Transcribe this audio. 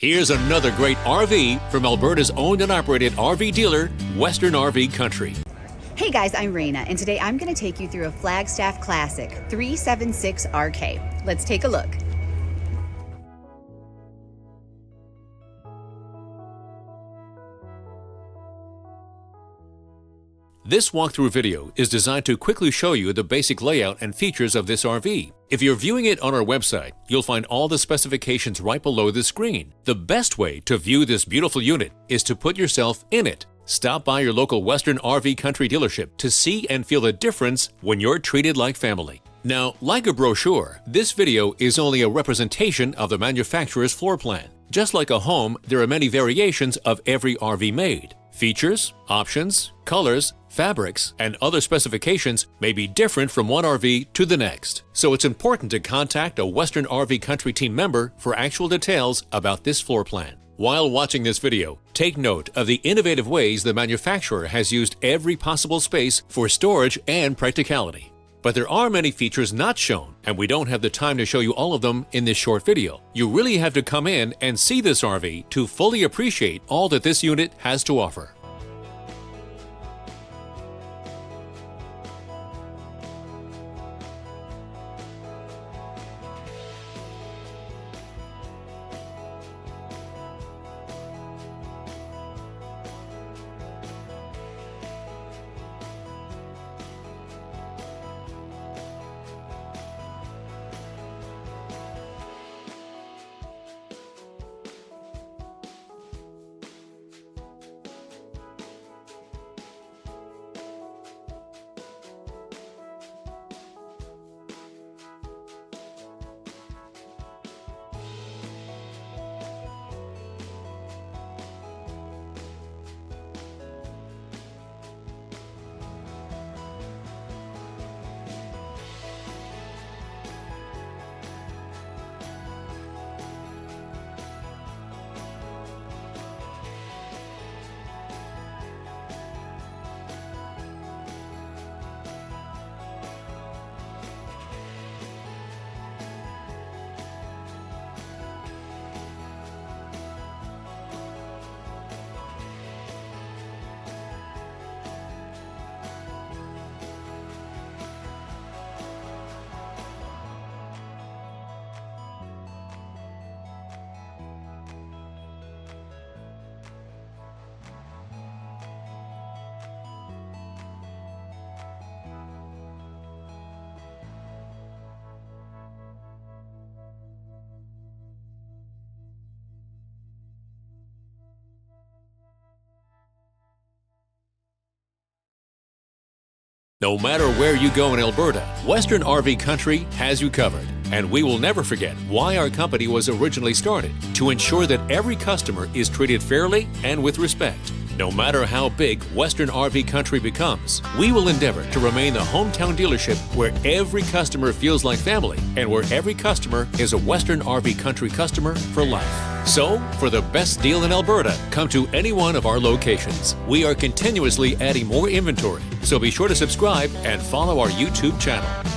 Here's another great RV from Alberta's owned and operated RV dealer, Western RV Country. Hey guys, I'm Raina, and today I'm going to take you through a Flagstaff Classic 376RK. Let's take a look. This walkthrough video is designed to quickly show you the basic layout and features of this RV. If you're viewing it on our website, you'll find all the specifications right below the screen. The best way to view this beautiful unit is to put yourself in it. Stop by your local Western RV Country dealership to see and feel the difference when you're treated like family. Now, like a brochure, this video is only a representation of the manufacturer's floor plan. Just like a home, there are many variations of every RV made. Features, options, colors, fabrics, and other specifications may be different from one RV to the next. So it's important to contact a Western RV Country team member for actual details about this floor plan. While watching this video, take note of the innovative ways the manufacturer has used every possible space for storage and practicality. But there are many features not shown, and we don't have the time to show you all of them in this short video. You really have to come in and see this RV to fully appreciate all that this unit has to offer. No matter where you go in Alberta, Western RV Country has you covered. And we will never forget why our company was originally started, to ensure that every customer is treated fairly and with respect. No matter how big Western RV Country becomes, we will endeavor to remain the hometown dealership where every customer feels like family and where every customer is a Western RV Country customer for life. So, for the best deal in Alberta, come to any one of our locations. We are continuously adding more inventory, so be sure to subscribe and follow our YouTube channel.